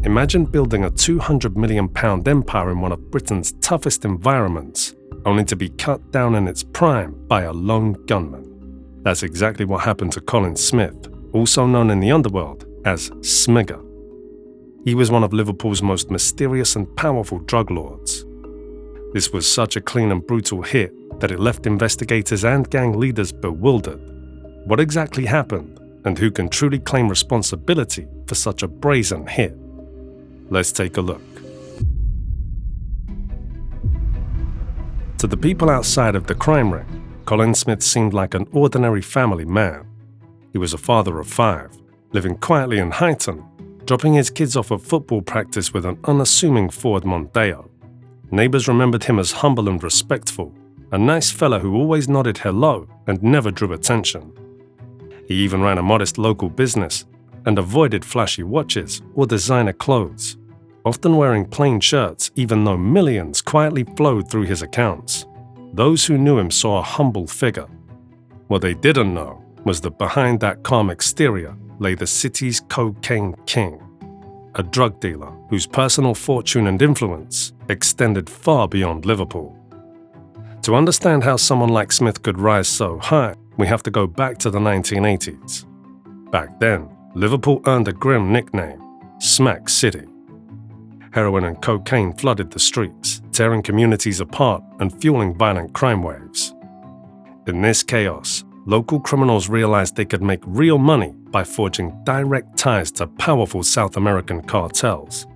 Imagine building a £200 million empire in one of Britain's toughest environments, only to be cut down in its prime by a lone gunman. That's exactly what happened to Colin Smith, also known in the Underworld as Smigger. He was one of Liverpool's most mysterious and powerful drug lords. This was such a clean and brutal hit that it left investigators and gang leaders bewildered. What exactly happened, and who can truly claim responsibility for such a brazen hit? Let's take a look. To the people outside of the crime ring, Colin Smith seemed like an ordinary family man. He was a father of 5, living quietly in Highton, dropping his kids off at football practice with an unassuming Ford Mondeo. Neighbors remembered him as humble and respectful, a nice fella who always nodded hello and never drew attention. He even ran a modest local business and avoided flashy watches or designer clothes, often wearing plain shirts even though millions quietly flowed through his accounts. Those who knew him saw a humble figure. What they didn't know was that behind that calm exterior lay the city's cocaine king, a drug dealer whose personal fortune and influence extended far beyond Liverpool. To understand how someone like Smith could rise so high, we have to go back to the 1980s. Back then, Liverpool earned a grim nickname, Smack City. Heroin and cocaine flooded the streets, tearing communities apart and fueling violent crime waves. In this chaos, local criminals realized they could make real money by forging direct ties to powerful South American cartels,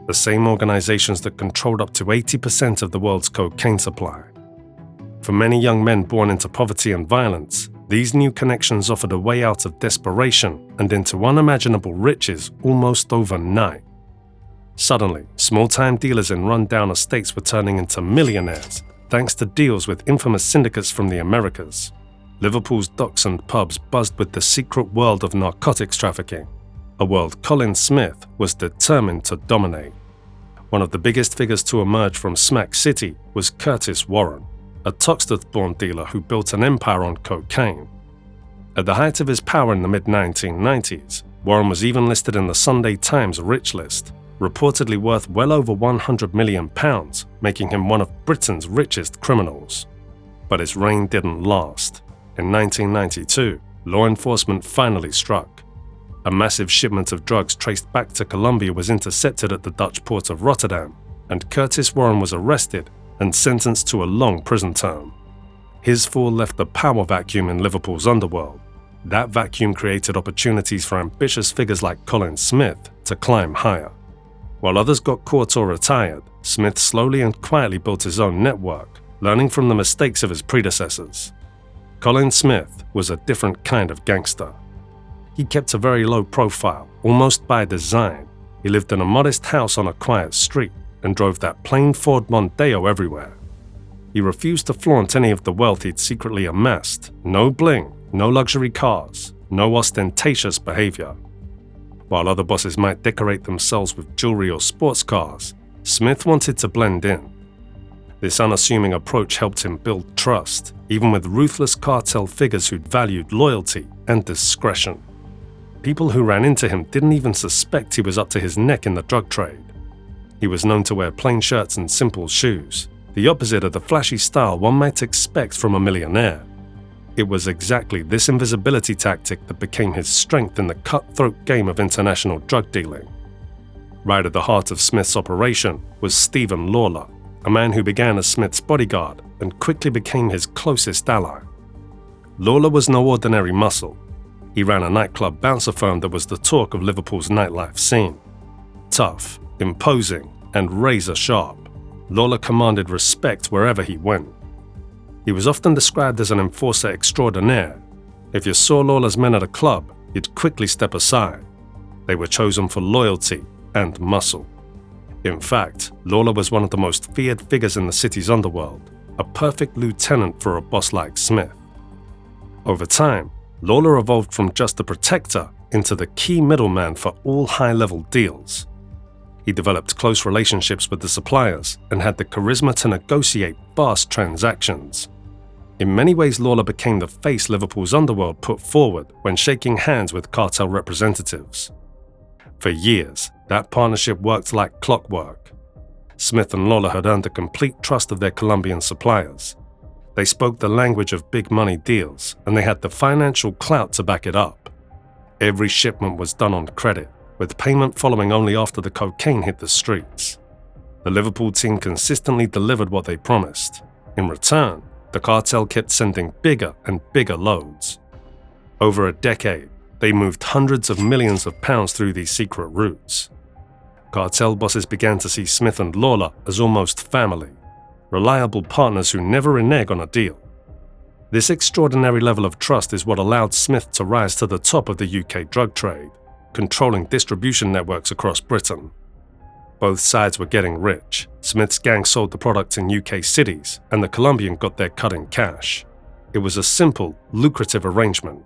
the same organizations that controlled up to 80% of the world's cocaine supply. For many young men born into poverty and violence, these new connections offered a way out of desperation and into unimaginable riches almost overnight. Suddenly, small-time dealers in run-down estates were turning into millionaires thanks to deals with infamous syndicates from the Americas. Liverpool's docks and pubs buzzed with the secret world of narcotics trafficking, a world Colin Smith was determined to dominate. One of the biggest figures to emerge from Smack City was Curtis Warren, a Toxteth-born dealer who built an empire on cocaine. At the height of his power in the mid-1990s, Warren was even listed in the Sunday Times Rich List, reportedly worth well over £100 million, making him one of Britain's richest criminals. But his reign didn't last. In 1992, law enforcement finally struck. A massive shipment of drugs traced back to Colombia was intercepted at the Dutch port of Rotterdam, and Curtis Warren was arrested and sentenced to a long prison term. His fall left a power vacuum in Liverpool's underworld. That vacuum created opportunities for ambitious figures like Colin Smith to climb higher. While others got caught or retired, Smith slowly and quietly built his own network, learning from the mistakes of his predecessors. Colin Smith was a different kind of gangster. He kept a very low profile, almost by design. He lived in a modest house on a quiet street and drove that plain Ford Mondeo everywhere. He refused to flaunt any of the wealth he'd secretly amassed. No bling, no luxury cars, no ostentatious behavior. While other bosses might decorate themselves with jewelry or sports cars, Smith wanted to blend in. This unassuming approach helped him build trust, even with ruthless cartel figures who'd valued loyalty and discretion. People who ran into him didn't even suspect he was up to his neck in the drug trade. He was known to wear plain shirts and simple shoes, the opposite of the flashy style one might expect from a millionaire. It was exactly this invisibility tactic that became his strength in the cutthroat game of international drug dealing. Right at the heart of Smith's operation was Stephen Lawler, a man who began as Smith's bodyguard and quickly became his closest ally. Lawler was no ordinary muscle. He ran a nightclub bouncer firm that was the talk of Liverpool's nightlife scene. Tough, imposing, and razor-sharp, Lawler commanded respect wherever he went. He was often described as an enforcer extraordinaire. If you saw Lawler's men at a club, you'd quickly step aside. They were chosen for loyalty and muscle. In fact, Lawler was one of the most feared figures in the city's underworld, a perfect lieutenant for a boss like Smith. Over time, Lawler evolved from just a protector into the key middleman for all high-level deals. He developed close relationships with the suppliers and had the charisma to negotiate vast transactions. In many ways, Lawler became the face Liverpool's underworld put forward when shaking hands with cartel representatives. For years, That partnership worked like clockwork. Smith and Lawler had earned the complete trust of their Colombian suppliers. They spoke the language of big money deals, and they had the financial clout to back it up. Every shipment was done on credit, with payment following only after the cocaine hit the streets. The Liverpool team consistently delivered what they promised. In return, the cartel kept sending bigger and bigger loads. Over a decade, they moved hundreds of millions of pounds through these secret routes. Cartel bosses began to see Smith and Lawler as almost family, reliable partners who never renege on a deal. This extraordinary level of trust is what allowed Smith to rise to the top of the UK drug trade, controlling distribution networks across Britain. Both sides were getting rich. Smith's gang sold the product in UK cities, and the Colombian got their cut in cash. It was a simple, lucrative arrangement.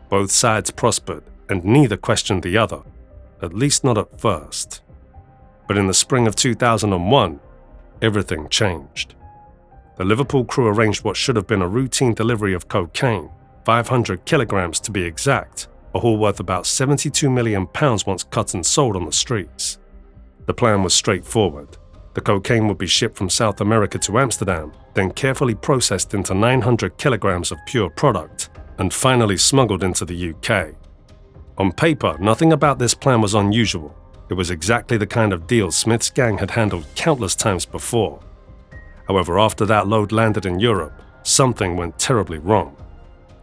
Both sides prospered, and neither questioned the other, at least not at first. But in the spring of 2001, everything changed. The Liverpool crew arranged what should have been a routine delivery of cocaine, 500 kilograms to be exact, a haul worth about £72 million once cut and sold on the streets. The plan was straightforward. The cocaine would be shipped from South America to Amsterdam, then carefully processed into 900 kilograms of pure product, and finally smuggled into the UK. On paper, nothing about this plan was unusual. It was exactly the kind of deal Smith's gang had handled countless times before. However, after that load landed in Europe, something went terribly wrong.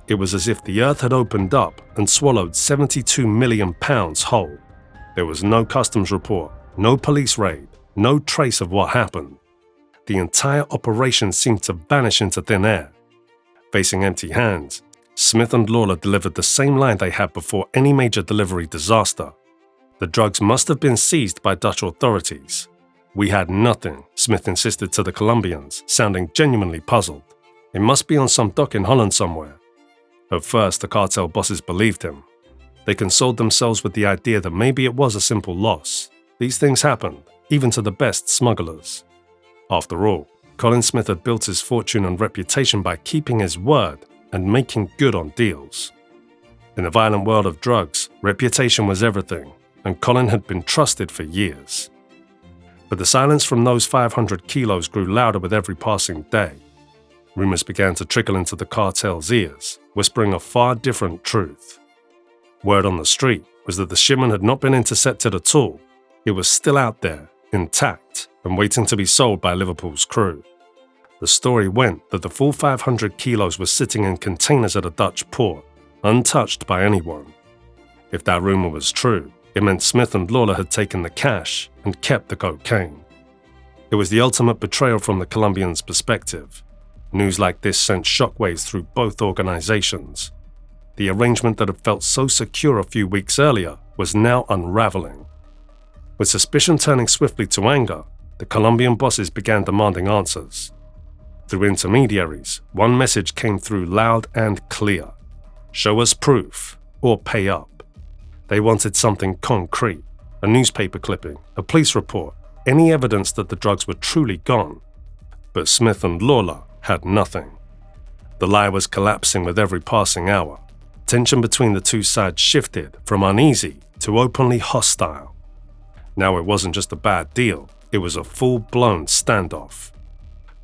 It was as if the earth had opened up and swallowed £72 million whole. There was no customs report, no police raid, no trace of what happened. The entire operation seemed to vanish into thin air. Facing empty hands, Smith and Lawler delivered the same line they had before any major delivery disaster. The drugs must have been seized by Dutch authorities. "We had nothing," Smith insisted to the Colombians, sounding genuinely puzzled. "It must be on some dock in Holland somewhere." At first, the cartel bosses believed him. They consoled themselves with the idea that maybe it was a simple loss. These things happened, even to the best smugglers. After all, Colin Smith had built his fortune and reputation by keeping his word and making good on deals. In the violent world of drugs, reputation was everything, and Colin had been trusted for years. But the silence from those 500 kilos grew louder with every passing day. Rumors began to trickle into the cartel's ears, whispering a far different truth. Word on the street was that the shipment had not been intercepted at all. It was still out there, intact, and waiting to be sold by Liverpool's crew. The story went that the full 500 kilos was sitting in containers at a Dutch port, untouched by anyone. If that rumor was true, it meant Smith and Lawler had taken the cash and kept the cocaine. It was the ultimate betrayal from the Colombians' perspective. News like this sent shockwaves through both organizations. The arrangement that had felt so secure a few weeks earlier was now unraveling. With suspicion turning swiftly to anger, the Colombian bosses began demanding answers. Through intermediaries, one message came through loud and clear: "Show us proof, or pay up." They wanted something concrete, a newspaper clipping, a police report, any evidence that the drugs were truly gone. But Smith and Lawler had nothing. The lie was collapsing with every passing hour. Tension between the two sides shifted from uneasy to openly hostile. Now it wasn't just a bad deal, it was a full-blown standoff.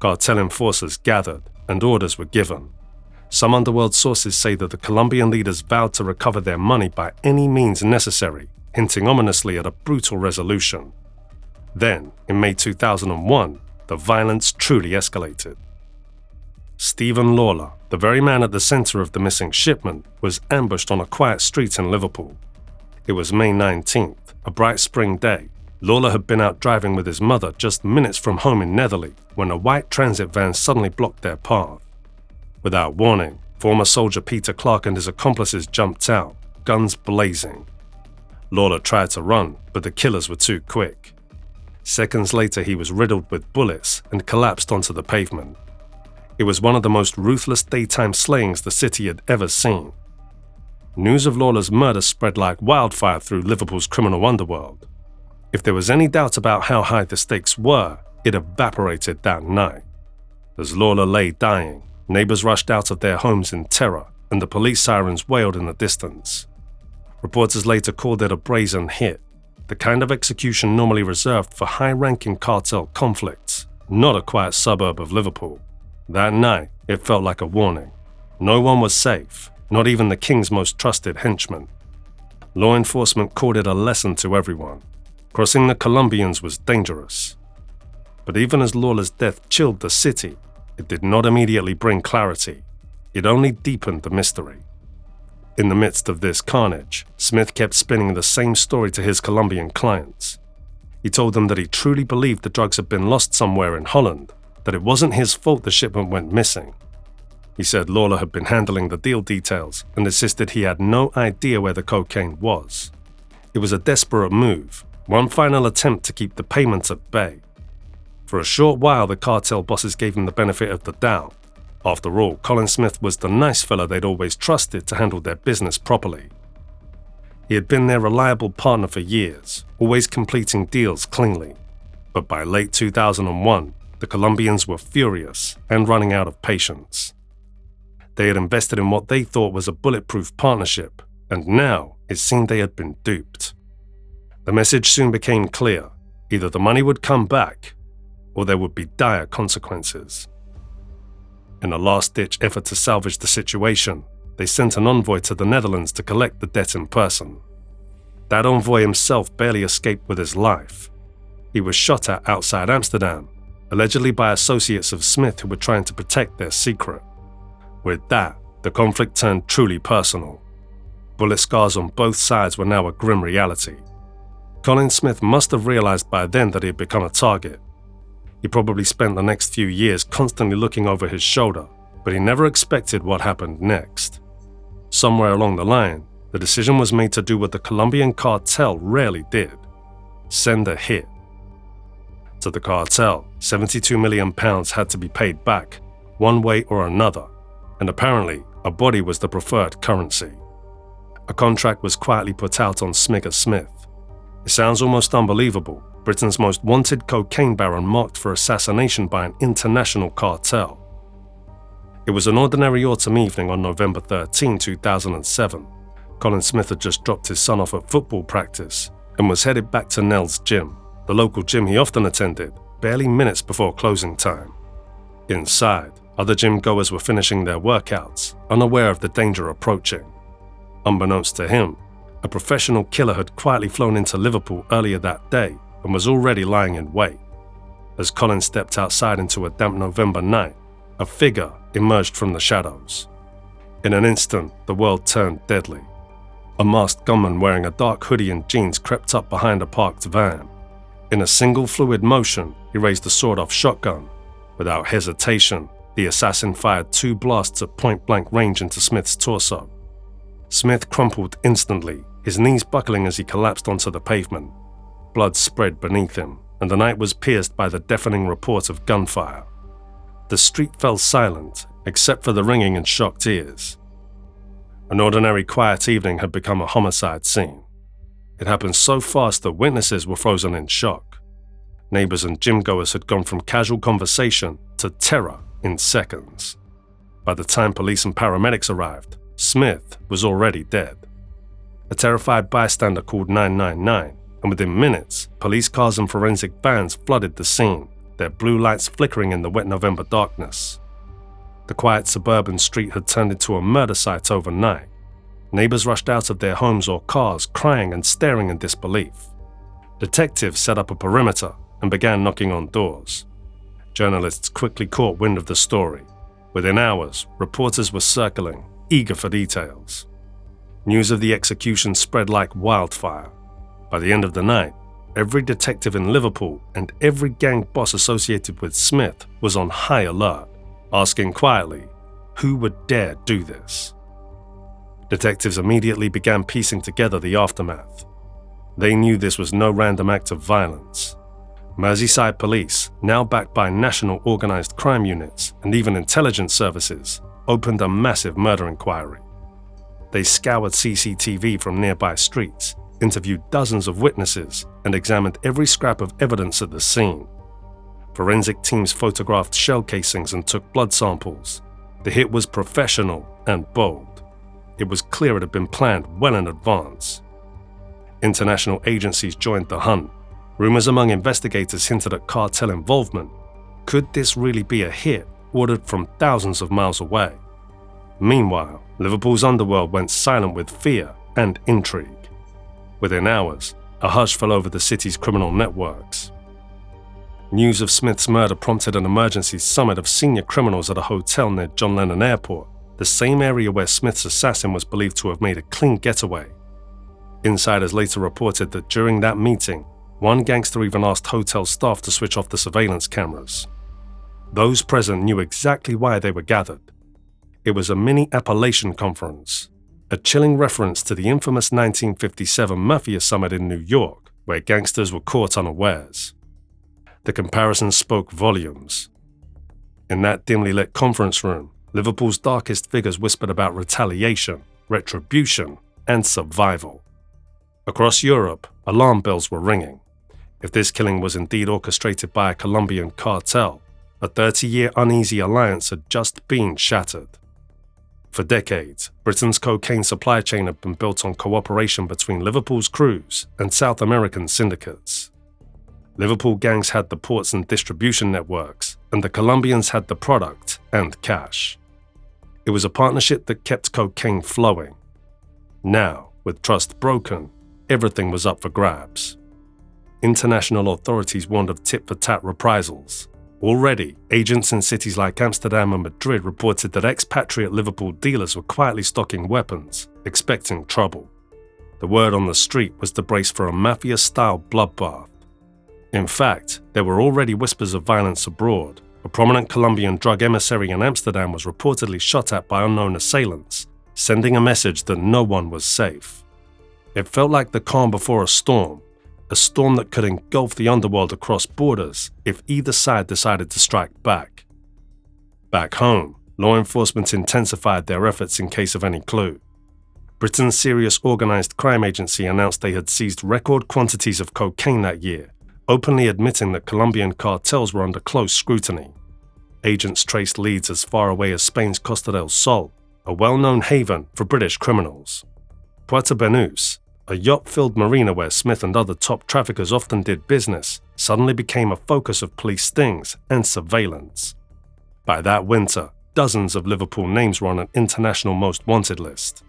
Cartel enforcers gathered, and orders were given. Some underworld sources say that the Colombian leaders vowed to recover their money by any means necessary, hinting ominously at a brutal resolution. Then, in May 2001, the violence truly escalated. Stephen Lawler, the very man at the center of the missing shipment, was ambushed on a quiet street in Liverpool. It was May 19th, a bright spring day. Lawler had been out driving with his mother just minutes from home in Netherley when a white transit van suddenly blocked their path. Without warning, former soldier Peter Clark and his accomplices jumped out, guns blazing. Lawler tried to run, but the killers were too quick. Seconds later, he was riddled with bullets and collapsed onto the pavement. It was one of the most ruthless daytime slayings the city had ever seen. News of Lawler's murder spread like wildfire through Liverpool's criminal underworld. If there was any doubt about how high the stakes were, it evaporated that night. As Lawler lay dying, neighbors rushed out of their homes in terror, and the police sirens wailed in the distance. Reporters later called it a brazen hit. the kind of execution normally reserved for high-ranking cartel conflicts, not a quiet suburb of Liverpool. That night, it felt like a warning. No one was safe, not even the king's most trusted henchmen. Law enforcement called it a lesson to everyone. Crossing the Colombians was dangerous. But even as Lawler's death chilled the city, it did not immediately bring clarity. It only deepened the mystery. In the midst of this carnage, Smith kept spinning the same story to his Colombian clients. He told them that he truly believed the drugs had been lost somewhere in Holland, that it wasn't his fault the shipment went missing. He said Lawler had been handling the deal details and insisted he had no idea where the cocaine was. It was a desperate move, one final attempt to keep the payments at bay. For a short while, the cartel bosses gave him the benefit of the doubt. After all, Colin Smith was the nice fella they'd always trusted to handle their business properly. He had been their reliable partner for years, always completing deals cleanly. But by late 2001, the Colombians were furious and running out of patience. They had invested in what they thought was a bulletproof partnership, and now it seemed they had been duped. The message soon became clear: either the money would come back, or there would be dire consequences. In a last-ditch effort to salvage the situation, they sent an envoy to the Netherlands to collect the debt in person. That envoy himself barely escaped with his life. He was shot at outside Amsterdam, allegedly by associates of Smith who were trying to protect their secret. With that, the conflict turned truly personal. Bullet scars on both sides were now a grim reality. Colin Smith must have realized by then that he had become a target. He probably spent the next few years constantly looking over his shoulder, but he never expected what happened next. Somewhere along the line, the decision was made to do what the Colombian Cartel rarely did: send a hit. To the cartel, £72 million had to be paid back, one way or another, and apparently a body was the preferred currency. A contract was quietly put out on Smigger Smith. It sounds almost unbelievable. Britain's most wanted cocaine baron marked for assassination by an international cartel. It was an ordinary autumn evening on November 13, 2007. Colin Smith had just dropped his son off at football practice and was headed back to Nell's gym, the local gym he often attended, barely minutes before closing time. Inside, other gym goers were finishing their workouts, unaware of the danger approaching. Unbeknownst to him, a professional killer had quietly flown into Liverpool earlier that day and was already lying in wait. As Colin stepped outside into a damp November night, a figure emerged from the shadows. In an instant, the world turned deadly. A masked gunman wearing a dark hoodie and jeans crept up behind a parked van. In a single fluid motion, he raised the sawed-off shotgun. Without hesitation, the assassin fired 2 blasts at point-blank range into Smith's torso. Smith crumpled instantly, his knees buckling as he collapsed onto the pavement. Blood spread beneath him, and the night was pierced by the deafening report of gunfire. The street fell silent, except for the ringing in shocked ears. An ordinary quiet evening had become a homicide scene. It happened so fast that witnesses were frozen in shock. Neighbors and gym-goers had gone from casual conversation to terror in seconds. By the time police and paramedics arrived, Smith was already dead. A terrified bystander called 999, and within minutes, police cars and forensic vans flooded the scene, their blue lights flickering in the wet November darkness. The quiet suburban street had turned into a murder site overnight. Neighbors rushed out of their homes or cars, crying and staring in disbelief. Detectives set up a perimeter and began knocking on doors. Journalists quickly caught wind of the story. Within hours, reporters were circling, eager for details. News of the execution spread like wildfire. By the end of the night, every detective in Liverpool and every gang boss associated with Smith was on high alert, asking quietly, who would dare do this? Detectives immediately began piecing together the aftermath. They knew this was no random act of violence. Merseyside police, now backed by national organised crime units and even intelligence services, opened a massive murder inquiry. They scoured CCTV from nearby streets, interviewed dozens of witnesses, and examined every scrap of evidence at the scene. Forensic teams photographed shell casings and took blood samples. The hit was professional and bold. It was clear it had been planned well in advance. International agencies joined the hunt. Rumors among investigators hinted at cartel involvement. Could this really be a hit ordered from thousands of miles away? Meanwhile, Liverpool's underworld went silent with fear and intrigue. Within hours, a hush fell over the city's criminal networks. News of Smith's murder prompted an emergency summit of senior criminals at a hotel near John Lennon Airport, the same area where Smith's assassin was believed to have made a clean getaway. Insiders later reported that during that meeting, one gangster even asked hotel staff to switch off the surveillance cameras. Those present knew exactly why they were gathered. It was a mini Appalachian conference, a chilling reference to the infamous 1957 Maffia summit in New York, where gangsters were caught unawares. The comparison spoke volumes. In that dimly lit conference room, Liverpool's darkest figures whispered about retaliation, retribution, and survival. Across Europe, alarm bells were ringing. If this killing was indeed orchestrated by a Colombian cartel, a 30-year uneasy alliance had just been shattered. For decades, Britain's cocaine supply chain had been built on cooperation between Liverpool's crews and South American syndicates. Liverpool gangs had the ports and distribution networks, and the Colombians had the product and cash. It was a partnership that kept cocaine flowing. Now, with trust broken, everything was up for grabs. International authorities warned of tit-for-tat reprisals. Already, agents in cities like Amsterdam and Madrid reported that expatriate Liverpool dealers were quietly stocking weapons, expecting trouble. The word on the street was to brace for a Maffia-style bloodbath. In fact, there were already whispers of violence abroad. A prominent Colombian drug emissary in Amsterdam was reportedly shot at by unknown assailants, sending a message that no one was safe. It felt like the calm before a storm that could engulf the underworld across borders if either side decided to strike back. Back home, law enforcement intensified their efforts in case of any clue. Britain's Serious Organised Crime Agency announced they had seized record quantities of cocaine that year, openly admitting that Colombian cartels were under close scrutiny. Agents traced leads as far away as Spain's Costa del Sol, a well-known haven for British criminals. Puerto Banús, a yacht-filled marina where Smith and other top traffickers often did business, suddenly became a focus of police stings and surveillance. By that winter, dozens of Liverpool names were on an international most wanted list.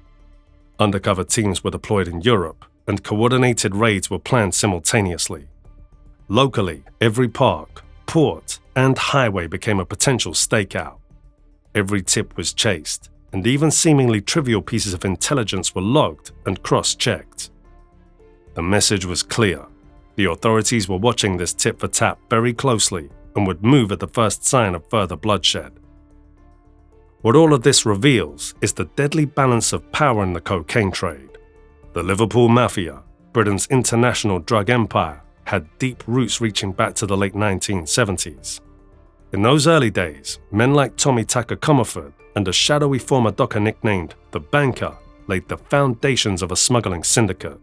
Undercover teams were deployed in Europe, and coordinated raids were planned simultaneously. Locally, every park, port, and highway became a potential stakeout. Every tip was chased, and even seemingly trivial pieces of intelligence were logged and cross-checked. The message was clear. The authorities were watching this tit-for-tat very closely and would move at the first sign of further bloodshed. What all of this reveals is the deadly balance of power in the cocaine trade. The Liverpool Maffia, Britain's international drug empire, had deep roots reaching back to the late 1970s. In those early days, men like Tommy Tucker Comerford and a shadowy former docker nicknamed the Banker laid the foundations of a smuggling syndicate.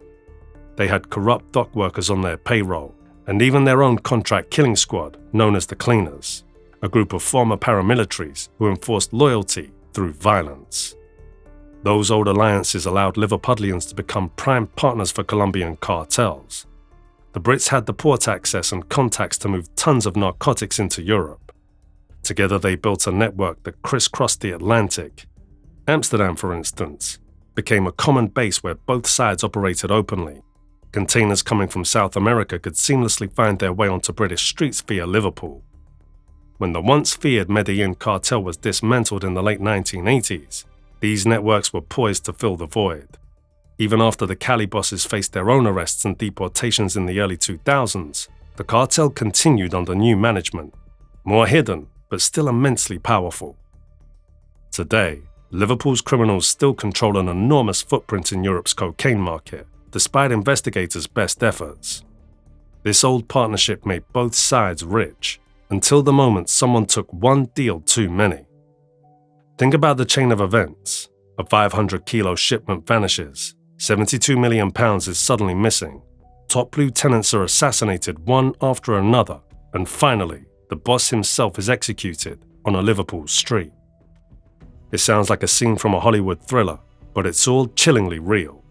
They had corrupt dock workers on their payroll, and even their own contract killing squad, known as the Cleaners, a group of former paramilitaries who enforced loyalty through violence. Those old alliances allowed Liverpudlians to become prime partners for Colombian cartels. The Brits had the port access and contacts to move tons of narcotics into Europe. Together they built a network that crisscrossed the Atlantic. Amsterdam, for instance, became a common base where both sides operated openly. Containers coming from South America could seamlessly find their way onto British streets via Liverpool. When the once feared Medellin cartel was dismantled in the late 1980s, these networks were poised to fill the void. Even after the Cali bosses faced their own arrests and deportations in the early 2000s, the cartel continued under new management, more hidden but still immensely powerful. Today, Liverpool's criminals still control an enormous footprint in Europe's cocaine market, despite investigators' best efforts. This old partnership made both sides rich, until the moment someone took one deal too many. Think about the chain of events. A 500-kilo shipment vanishes, £72 million is suddenly missing, top lieutenants are assassinated one after another, and finally, the boss himself is executed on a Liverpool street. It sounds like a scene from a Hollywood thriller, but it's all chillingly real.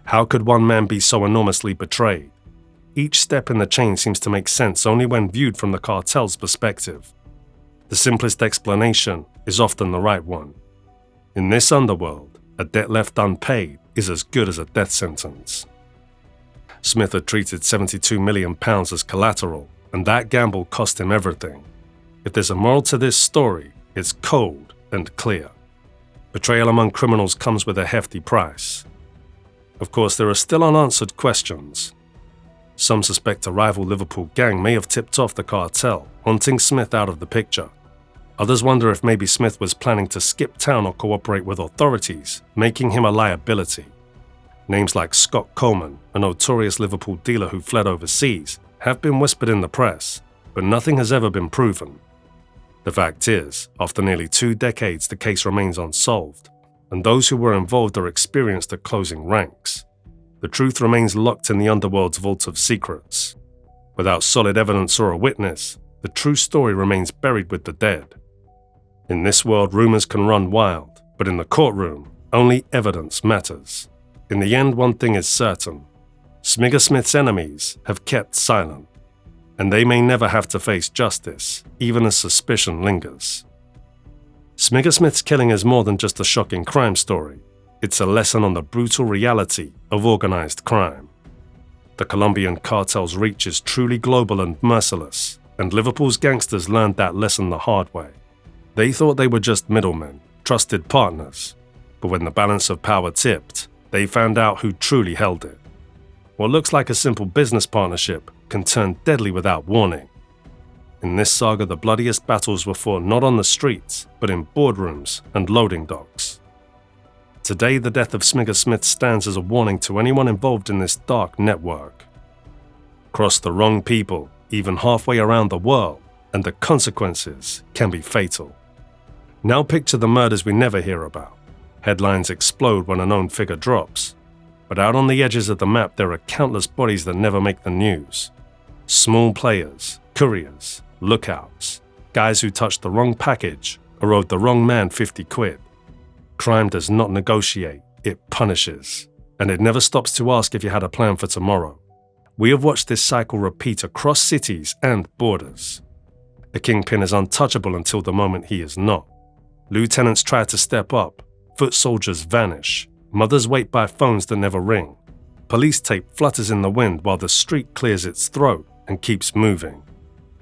How could one man be so enormously betrayed? Each step in the chain seems to make sense only when viewed from the cartel's perspective. The simplest explanation is often the right one. In this underworld, a debt left unpaid is as good as a death sentence. Smith had treated £72 million as collateral, and that gamble cost him everything. If there's a moral to this story, it's cold and clear. Betrayal among criminals comes with a hefty price. Of course, there are still unanswered questions. Some suspect a rival Liverpool gang may have tipped off the cartel, wanting Smith out of the picture. Others wonder if maybe Smith was planning to skip town or cooperate with authorities, making him a liability. Names like Scott Coleman, a notorious Liverpool dealer who fled overseas, have been whispered in the press, but nothing has ever been proven. The fact is, after nearly 2 decades, the case remains unsolved, and those who were involved are experienced at closing ranks. The truth remains locked in the underworld's vault of secrets. Without solid evidence or a witness, the true story remains buried with the dead. In this world, rumors can run wild, but in the courtroom, only evidence matters. In the end, one thing is certain. Smigger Smith's enemies have kept silent, and they may never have to face justice, even as suspicion lingers. Smigger Smith's killing is more than just a shocking crime story. It's a lesson on the brutal reality of organized crime. The Colombian Cartel's reach is truly global and merciless, and Liverpool's gangsters learned that lesson the hard way. They thought they were just middlemen, trusted partners, but when the balance of power tipped, they found out who truly held it. What looks like a simple business partnership can turn deadly without warning. In this saga, the bloodiest battles were fought not on the streets, but in boardrooms and loading docks. Today, the death of Smigger Smith stands as a warning to anyone involved in this dark network. Cross the wrong people, even halfway around the world, and the consequences can be fatal. Now picture the murders we never hear about. Headlines explode when a known figure drops, but out on the edges of the map there are countless bodies that never make the news. Small players, couriers, lookouts, guys who touched the wrong package or owed the wrong man 50 quid. Crime does not negotiate, it punishes, and it never stops to ask if you had a plan for tomorrow. We have watched this cycle repeat across cities and borders. A kingpin is untouchable until the moment he is not. Lieutenants try to step up, foot soldiers vanish, mothers wait by phones that never ring. Police tape flutters in the wind while the street clears its throat and keeps moving.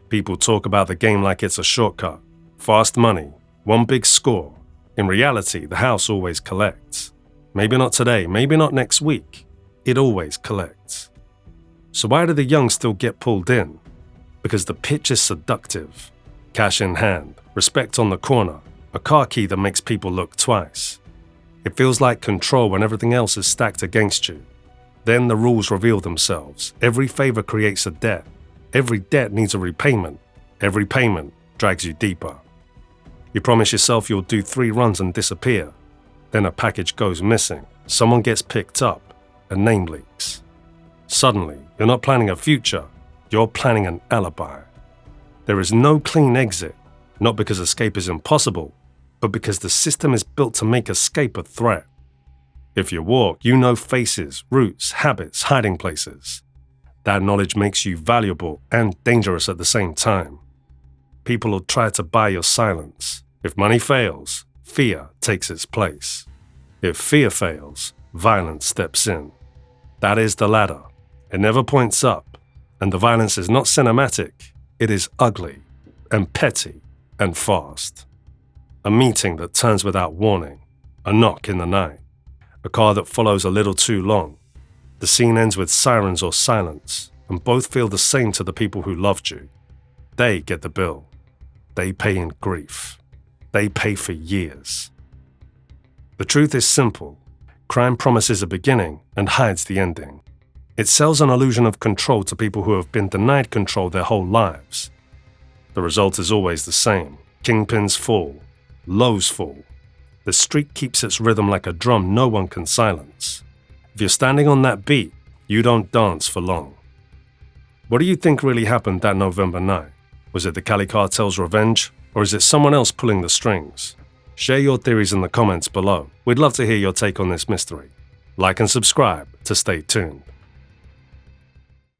People talk about the game like it's a shortcut. Fast money, one big score. In reality, the house always collects. Maybe not today, maybe not next week. It always collects. So why do the young still get pulled in? Because the pitch is seductive. Cash in hand, respect on the corner, a car key that makes people look twice. It feels like control when everything else is stacked against you. Then the rules reveal themselves. Every favor creates a debt. Every debt needs a repayment. Every payment drags you deeper. You promise yourself you'll do 3 runs and disappear. Then a package goes missing. Someone gets picked up. A name leaks. Suddenly, you're not planning a future. You're planning an alibi. There is no clean exit, not because escape is impossible, but because the system is built to make escape a threat. If you walk, you know faces, routes, habits, hiding places. That knowledge makes you valuable and dangerous at the same time. People will try to buy your silence. If money fails, fear takes its place. If fear fails, violence steps in. That is the ladder. It never points up, and the violence is not cinematic. It is ugly and petty and fast. A meeting that turns without warning, a knock in the night, a car that follows a little too long. The scene ends with sirens or silence, and both feel the same to the people who loved you. They get the bill. They pay in grief. They pay for years. The truth is simple. Crime promises a beginning and hides the ending. It sells an illusion of control to people who have been denied control their whole lives. The result is always the same. Kingpins fall. Lows fall. The street keeps its rhythm like a drum no one can silence. If you're standing on that beat, you don't dance for long. What do you think really happened that November night? Was it the Cali Cartel's revenge, or is it someone else pulling the strings? Share your theories in the comments below. We'd love to hear your take on this mystery. Like and subscribe to stay tuned.